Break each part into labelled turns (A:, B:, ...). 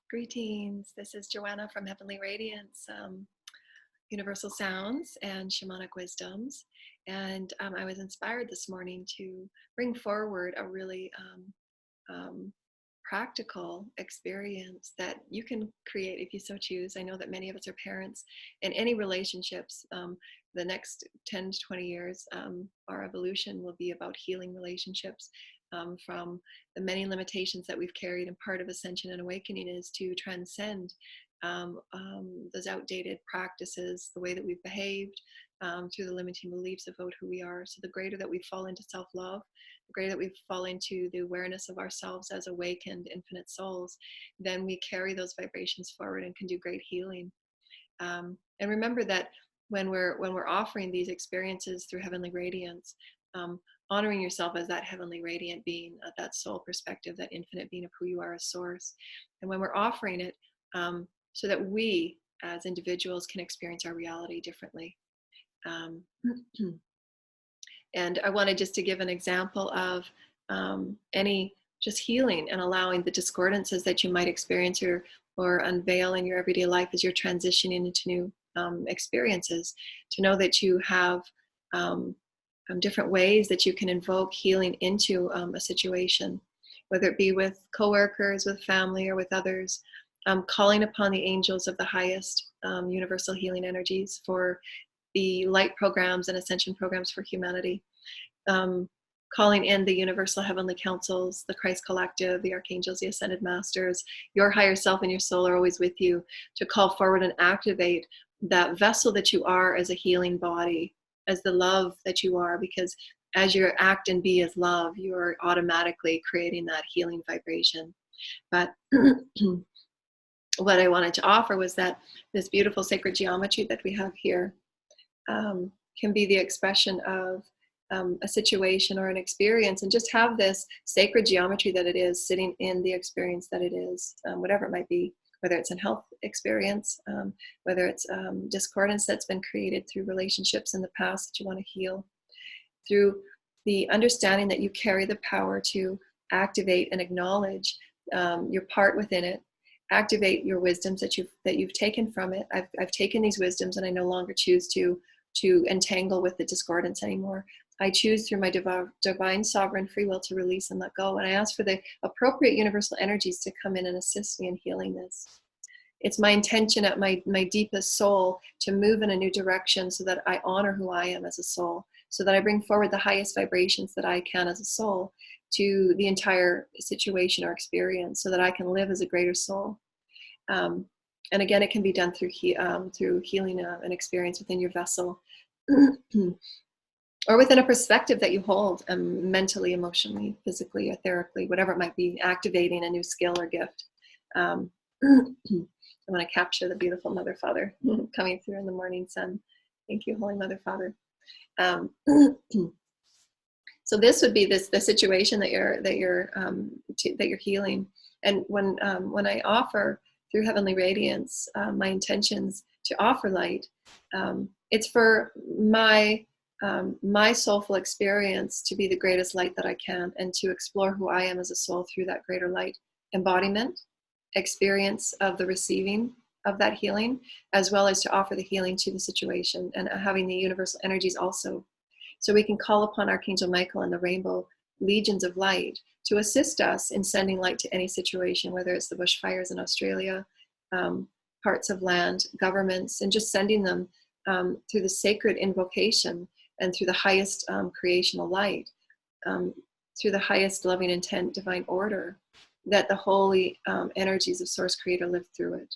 A: Greetings. This is Joanna from Heavenly Radiance, Universal Sounds and Shamanic Wisdoms. And I was inspired this morning to bring forward a really practical experience that you can create if you so choose. I know that many of us are parents in any relationships. The next 10 to 20 years, our evolution will be about healing relationships. From the many limitations that we've carried, and part of ascension and awakening is to transcend those outdated practices, the way that we've behaved, through the limiting beliefs about who we are. So the greater that we fall into self-love, the greater that we fall into the awareness of ourselves as awakened infinite souls, then we carry those vibrations forward and can do great healing. And remember that when we're offering these experiences through Heavenly Radiance, honoring yourself as that heavenly radiant being, that soul perspective, that infinite being of who you are as source. And when we're offering it, so that we as individuals can experience our reality differently. And I wanted just to give an example of any just healing and allowing the discordances that you might experience or unveil in your everyday life as you're transitioning into new experiences, to know that you have different ways that you can invoke healing into a situation, whether it be with coworkers, with family, or with others. Calling upon the angels of the highest universal healing energies for the light programs and ascension programs for humanity. Calling in the universal heavenly councils, the Christ collective, the archangels, the ascended masters. Your higher self and your soul are always with you to call forward and activate that vessel that you are as a healing body, as the love that you are, because as you act and be as love, you are automatically creating that healing vibration. But what I wanted to offer was that this beautiful sacred geometry that we have here can be the expression of a situation or an experience, and just have this sacred geometry that it is sitting in the experience that it is, whatever it might be, whether it's a health experience, whether it's discordance that's been created through relationships in the past that you want to heal, through the understanding that you carry the power to activate and acknowledge your part within it, activate your wisdoms that you've taken from it. I've taken these wisdoms and I no longer choose to entangle with the discordance anymore. I choose through my divine sovereign free will to release and let go. And I ask for the appropriate universal energies to come in and assist me in healing this. It's my intention at my deepest soul to move in a new direction so that I honor who I am as a soul, so that I bring forward the highest vibrations that I can as a soul to the entire situation or experience, so that I can live as a greater soul. And again, it can be done through healing an experience within your vessel, or within a perspective that you hold, mentally, emotionally, physically, etherically, whatever it might be, activating a new skill or gift. I want to capture the beautiful Mother Father coming through in the morning sun. Thank you, Holy Mother Father. So this would be the situation that you're healing. And when I offer through Heavenly Radiance my intentions to offer light, it's for my soulful experience to be the greatest light that I can, and to explore who I am as a soul through that greater light embodiment, experience of the receiving of that healing, as well as to offer the healing to the situation, and having the universal energies also. So we can call upon Archangel Michael and the rainbow legions of light to assist us in sending light to any situation, whether it's the bushfires in Australia, parts of land, governments, and just sending them through the sacred invocation and through the highest creational light, through the highest loving intent, divine order, that the holy energies of Source Creator live through it.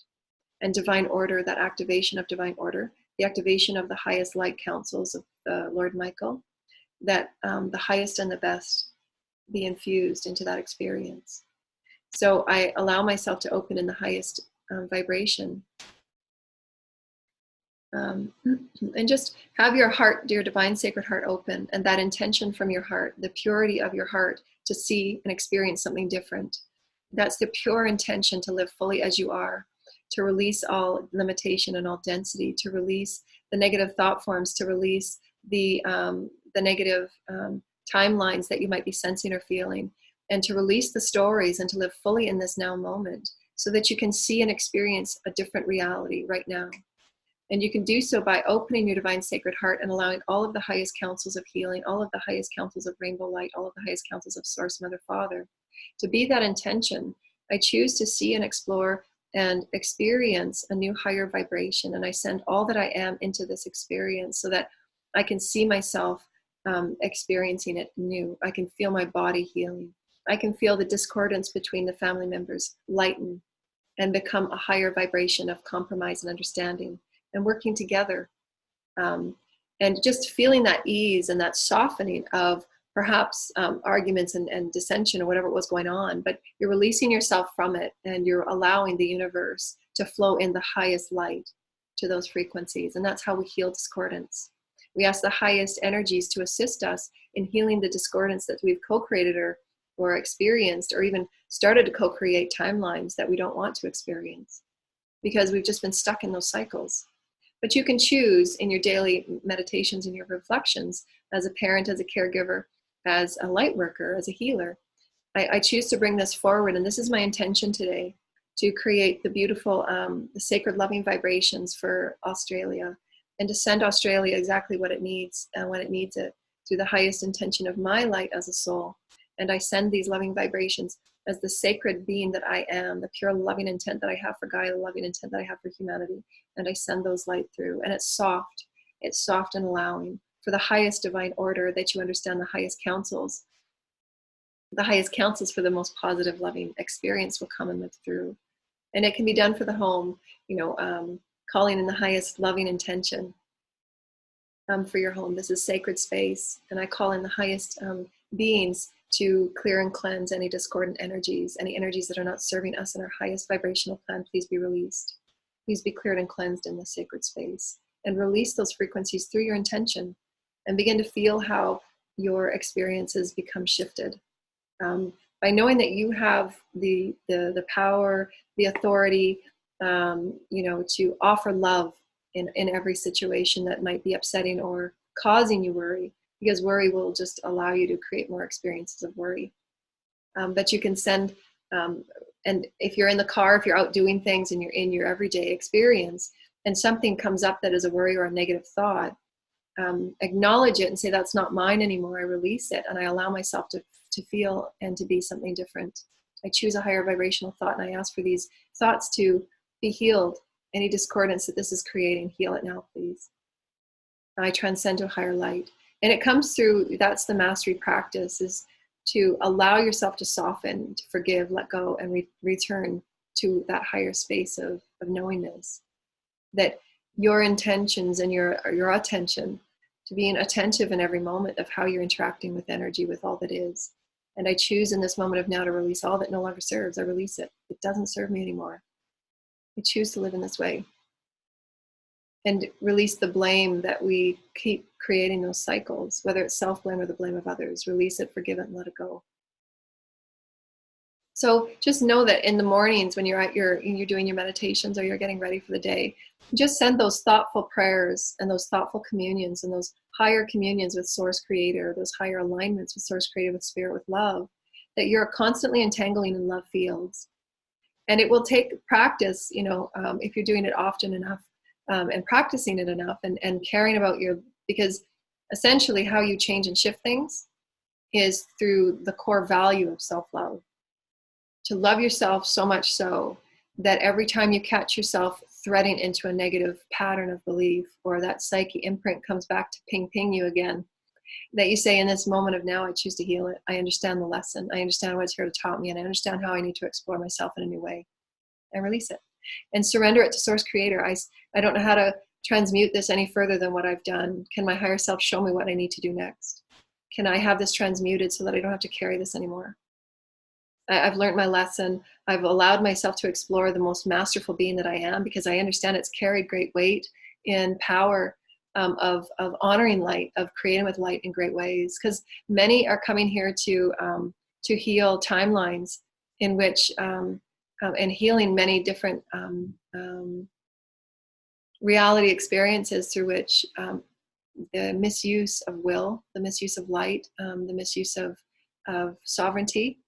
A: And divine order, that activation of divine order, the activation of the highest light councils of the Lord Michael, that the highest and the best be infused into that experience. So I allow myself to open in the highest vibration. And just have your heart, dear divine sacred heart, open, and that intention from your heart, the purity of your heart, to see and experience something different. That's the pure intention to live fully as you are, to release all limitation and all density, to release the negative thought forms, to release the negative timelines that you might be sensing or feeling, and to release the stories and to live fully in this now moment, so that you can see and experience a different reality right now. And you can do so by opening your divine sacred heart and allowing all of the highest counsels of healing, all of the highest counsels of rainbow light, all of the highest counsels of Source, Mother, Father, to be that intention. I choose to see and explore and experience a new higher vibration. And I send all that I am into this experience so that I can see myself experiencing it new. I can feel my body healing. I can feel the discordance between the family members lighten and become a higher vibration of compromise and understanding and working together. And just feeling that ease and that softening of perhaps arguments and dissension or whatever was going on, but you're releasing yourself from it and you're allowing the universe to flow in the highest light to those frequencies. And that's how we heal discordance. We ask the highest energies to assist us in healing the discordance that we've co-created or experienced, or even started to co-create timelines that we don't want to experience because we've just been stuck in those cycles. But you can choose in your daily meditations and your reflections, as a parent, as a caregiver, as a light worker, as a healer. I choose to bring this forward, and this is my intention today, to create the beautiful, the sacred loving vibrations for Australia, and to send Australia exactly what it needs when it needs it, through the highest intention of my light as a soul. And I send these loving vibrations as the sacred being that I am, the pure loving intent that I have for Gaia, the loving intent that I have for humanity. And I send those light through. And it's soft and allowing for the highest divine order, that you understand the highest counsels. The highest counsels for the most positive, loving experience will come and live through. And it can be done for the home, calling in the highest loving intention for your home. This is sacred space. And I call in the highest beings to clear and cleanse any discordant energies, any energies that are not serving us in our highest vibrational plan. Please be released. Please be cleared and cleansed in this sacred space, and release those frequencies through your intention, and begin to feel how your experiences become shifted. By knowing that you have the power, the authority, to offer love in every situation that might be upsetting or causing you worry, because worry will just allow you to create more experiences of worry. But you can send, and if you're in the car, if you're out doing things and you're in your everyday experience, and something comes up that is a worry or a negative thought, acknowledge it and say, that's not mine anymore. I release it and I allow myself to feel and to be something different. I choose a higher vibrational thought, and I ask for these thoughts to be healed. Any discordance that this is creating, heal it now, please. I transcend to a higher light. And it comes through, that's the mastery practice, is to allow yourself to soften, to forgive, let go, and return to that higher space of knowingness. That your intentions and your attention, to being attentive in every moment of how you're interacting with energy, with all that is. And I choose in this moment of now to release all that no longer serves. I release it. It doesn't serve me anymore. I choose to live in this way. And release the blame that we keep creating those cycles, whether it's self-blame or the blame of others. Release it, forgive it, and let it go. So just know that in the mornings when you're doing your meditations or you're getting ready for the day, just send those thoughtful prayers and those thoughtful communions and those higher communions with Source Creator, those higher alignments with Source Creator, with Spirit, with love, that you're constantly entangling in love fields. And it will take practice, if you're doing it often enough, and practicing it enough, and caring about because essentially how you change and shift things is through the core value of self-love. To love yourself so much so that every time you catch yourself threading into a negative pattern of belief, or that psyche imprint comes back to ping you again, that you say, in this moment of now, I choose to heal it. I understand the lesson. I understand what it's here to taught me, and I understand how I need to explore myself in a new way. And release it. And surrender it to Source Creator. I don't know how to transmute this any further than what I've done. Can my higher self show me what I need to do next? Can I have this transmuted so that I don't have to carry this anymore? I've learned my lesson. I've allowed myself to explore the most masterful being that I am, because I understand it's carried great weight in power of honoring light, of creating with light in great ways. Because many are coming here to heal timelines in which and healing many different reality experiences through which the misuse of will, the misuse of light, the misuse of sovereignty.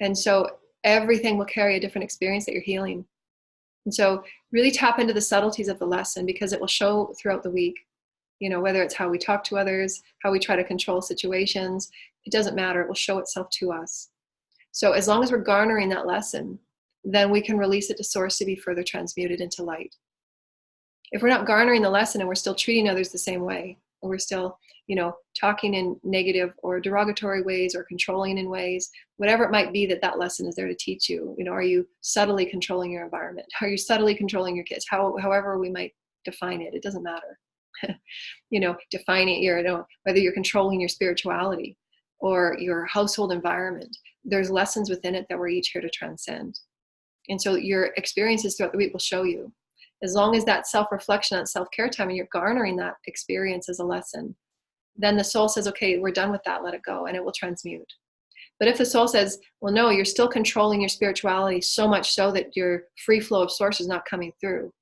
A: And so everything will carry a different experience that you're healing. And so really tap into the subtleties of the lesson, because it will show throughout the week. You know, whether it's how we talk to others, how we try to control situations, it doesn't matter. It will show itself to us. So as long as we're garnering that lesson, then we can release it to source to be further transmuted into light. If we're not garnering the lesson and we're still treating others the same way, or we're still, you know, talking in negative or derogatory ways, or controlling in ways, whatever it might be that lesson is there to teach you, you know, are you subtly controlling your environment? Are you subtly controlling your kids? However we might define it, it doesn't matter. You know, defining your, you know, whether you're controlling your spirituality or your household environment, there's lessons within it that we're each here to transcend. And so your experiences throughout the week will show you. As long as that self-reflection and self-care time, and you're garnering that experience as a lesson, then the soul says, okay, we're done with that, let it go, and it will transmute. But if the soul says, well, no, you're still controlling your spirituality so much so that your free flow of source is not coming through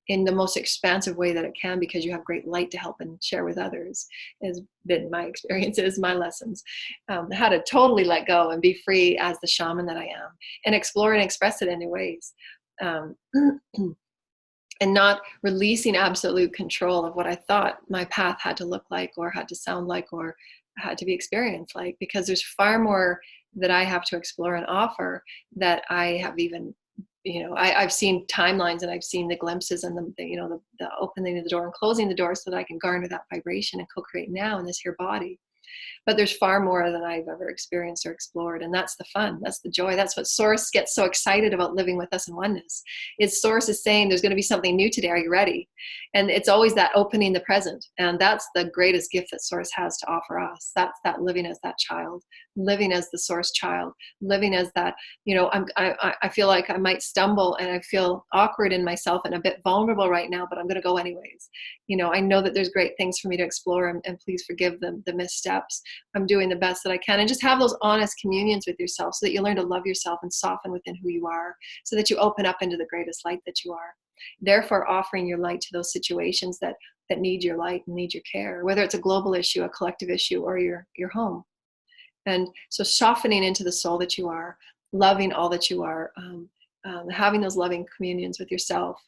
A: in the most expansive way that it can, because you have great light to help and share with others, has been my experiences, my lessons. How to totally let go and be free as the shaman that I am, and explore and express it in new ways. And not releasing absolute control of what I thought my path had to look like, or had to sound like, or had to be experienced like, because there's far more that I have to explore and offer that I have even, you know, I've seen timelines, and I've seen the glimpses, and the opening of the door and closing the door so that I can garner that vibration and co-create now in this here body. But there's far more than I've ever experienced or explored. And that's the fun. That's the joy. That's what Source gets so excited about living with us in oneness. Is Source is saying there's going to be something new today. Are you ready? And it's always that opening the present. And that's the greatest gift that Source has to offer us. That's that living as that child, living as the Source child, living as that, you know, I feel like I might stumble, and I feel awkward in myself and a bit vulnerable right now, but I'm going to go anyways. You know, I know that there's great things for me to explore, and please forgive the missteps. I'm doing the best that I can, and just have those honest communions with yourself so that you learn to love yourself and soften within who you are, so that you open up into the greatest light that you are. Therefore, offering your light to those situations that need your light and need your care, whether it's a global issue, a collective issue, or your home. And so softening into the soul that you are, loving all that you are, having those loving communions with yourself,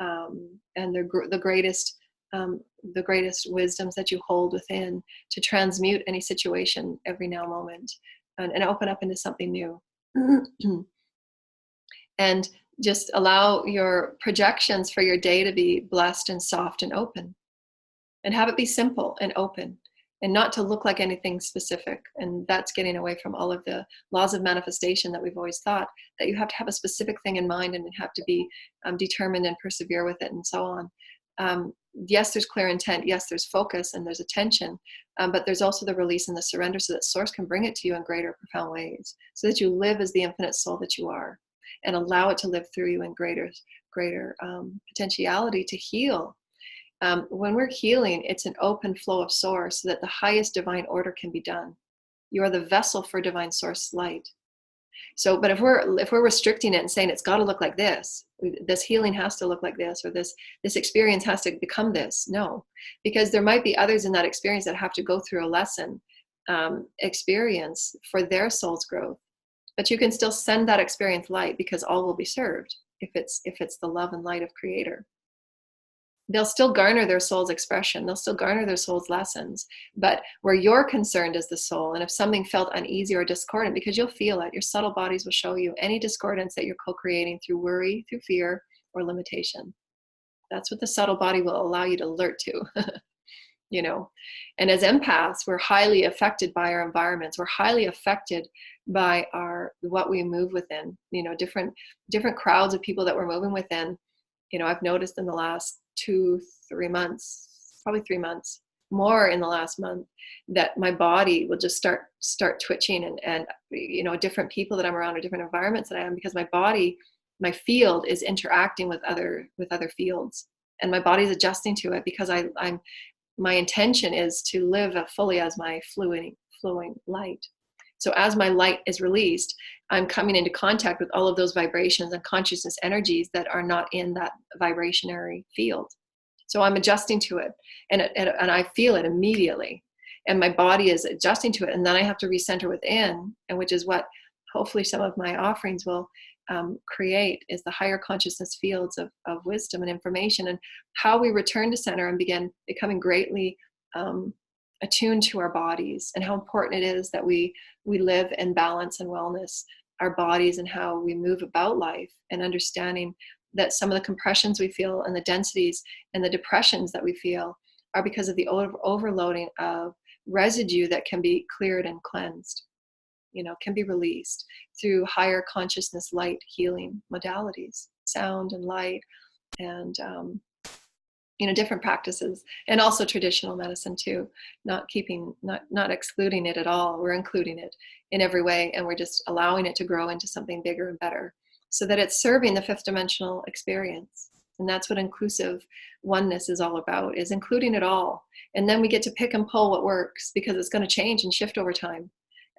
A: and the greatest wisdoms that you hold within, to transmute any situation every now moment, and open up into something new. And just allow your projections for your day to be blessed and soft and open, and have it be simple and open, and not to look like anything specific. And that's getting away from all of the laws of manifestation that we've always thought, that you have to have a specific thing in mind, and you have to be determined and persevere with it, and so on. Yes, there's clear intent. Yes, there's focus and there's attention, but there's also the release and the surrender, so that Source can bring it to you in greater, profound ways, so that you live as the infinite soul that you are, and allow it to live through you in greater potentiality to heal. When we're healing, it's an open flow of Source, so that the highest divine order can be done. You are the vessel for divine Source light. So, but if we're restricting it and saying it's got to look like this healing has to look like this, or this experience has to become this, no, because there might be others in that experience that have to go through a lesson experience for their soul's growth. But you can still send that experience light, because all will be served if it's the love and light of Creator. They'll still garner their soul's expression. They'll still garner their soul's lessons. But where you're concerned is the soul. And if something felt uneasy or discordant, because you'll feel it, your subtle bodies will show you any discordance that you're co-creating through worry, through fear, or limitation. That's what the subtle body will allow you to alert to. You know, and as empaths, we're highly affected by our environments. We're highly affected by what we move within. You know, different crowds of people that we're moving within. You know, I've noticed in the last 2-3 months, probably 3 months, more in the last month, that my body will just start twitching, and you know, different people that I'm around, or different environments that I am, because my body, my field is interacting with other fields, and my body's adjusting to it, because my intention is to live fully as my flowing light. So as my light is released, I'm coming into contact with all of those vibrations and consciousness energies that are not in that vibrationary field. So I'm adjusting to it, and I feel it immediately, and my body is adjusting to it, and then I have to recenter within, and which is what hopefully some of my offerings will create, is the higher consciousness fields of wisdom and information, and how we return to center and begin becoming greatly attuned to our bodies, and how important it is that we live in balance and wellness, our bodies, and how we move about life, and understanding that some of the compressions we feel and the densities and the depressions that we feel are because of the overloading of residue that can be cleared and cleansed, can be released through higher consciousness light healing modalities, sound and light, and different practices, and also traditional medicine too, not excluding it at all. We're including it in every way, and we're just allowing it to grow into something bigger and better, so that it's serving the fifth dimensional experience. And that's what inclusive oneness is all about, is including it all. And then we get to pick and pull what works, because it's going to change and shift over time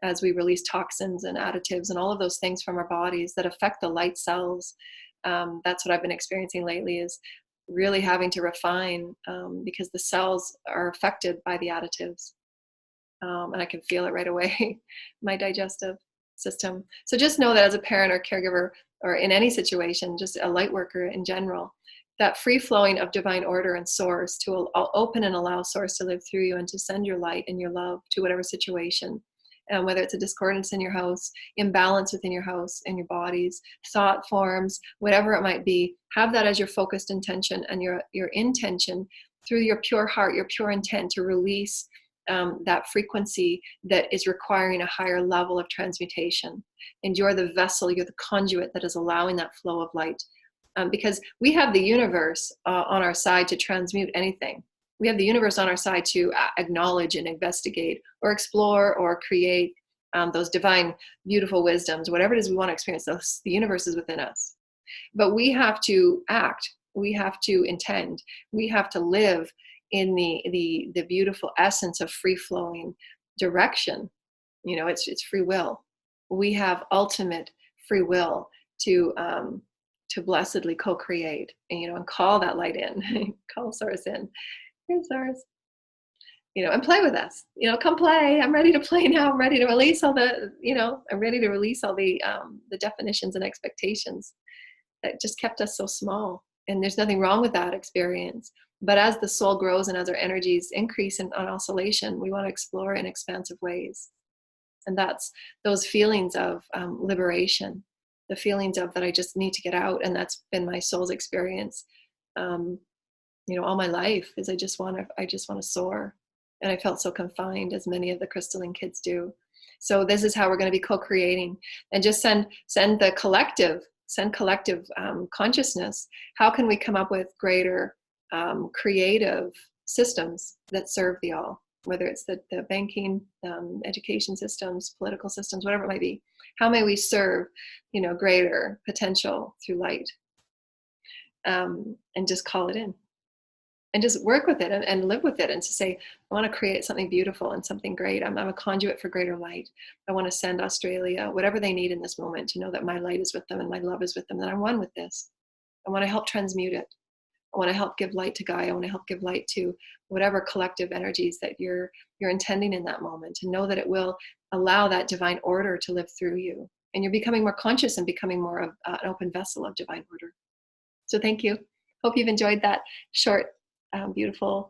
A: as we release toxins and additives and all of those things from our bodies that affect the light cells. That's what I've been experiencing lately, is really having to refine, because the cells are affected by the additives. And I can feel it right away, my digestive system. So just know that as a parent or caregiver, or in any situation, just a light worker in general, that free flowing of divine order and source to open and allow source to live through you, and to send your light and your love to whatever situation. And whether it's a discordance in your house, imbalance within your house and your bodies, thought forms, whatever it might be, have that as your focused intention, and your intention through your pure heart, your pure intent to release that frequency that is requiring a higher level of transmutation. And you're the vessel, you're the conduit that is allowing that flow of light. Because we have the universe on our side to transmute anything. We have the universe on our side to acknowledge and investigate or explore or create those divine, beautiful wisdoms, whatever it is we want to experience. The universe is within us. But we have to act. We have to intend. We have to live in the beautiful essence of free-flowing direction. It's free will. We have ultimate free will to blessedly co-create, and call that light in, call source in. Here's ours. And play with us. Come play. I'm ready to play now. I'm ready to release all the, I'm ready to release all the definitions and expectations that just kept us so small. And there's nothing wrong with that experience. But as the soul grows and as our energies increase on oscillation, we want to explore in expansive ways. And that's those feelings of liberation, the feelings of that I just need to get out. And that's been my soul's experience. All my life, is I just want to soar. And I felt so confined, as many of the crystalline kids do. So this is how we're going to be co-creating, and just send the collective, consciousness. How can we come up with greater creative systems that serve the all, whether it's the banking, education systems, political systems, whatever it might be. How may we serve, greater potential through light, and just call it in. And just work with it and live with it, and to say, I want to create something beautiful and something great. I'm a conduit for greater light. I want to send Australia whatever they need in this moment, to know that my light is with them and my love is with them, that I'm one with this. I want to help transmute it. I want to help give light to Gaia. I want to help give light to whatever collective energies that you're intending in that moment, to know that it will allow that divine order to live through you. And you're becoming more conscious and becoming more of an open vessel of divine order. So thank you. Hope you've enjoyed that short, beautiful,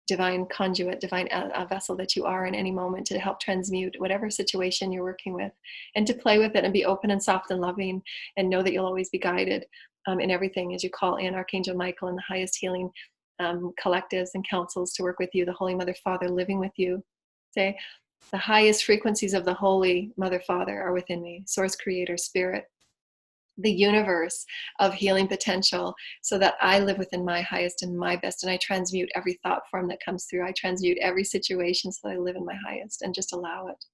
A: divine conduit, divine vessel that you are in any moment, to help transmute whatever situation you're working with, and to play with it and be open and soft and loving, and know that you'll always be guided in everything as you call in Archangel Michael and the highest healing collectives and councils to work with you, the Holy Mother Father living with you. Say, the highest frequencies of the Holy Mother Father are within me, Source, Creator, Spirit, the universe of healing potential, so that I live within my highest and my best, and I transmute every thought form that comes through. I transmute every situation so that I live in my highest, and just allow it.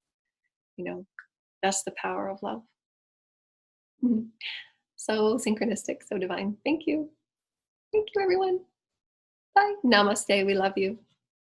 A: That's the power of love. So synchronistic, so divine. Thank you. Thank you, everyone. Bye. Namaste. We love you.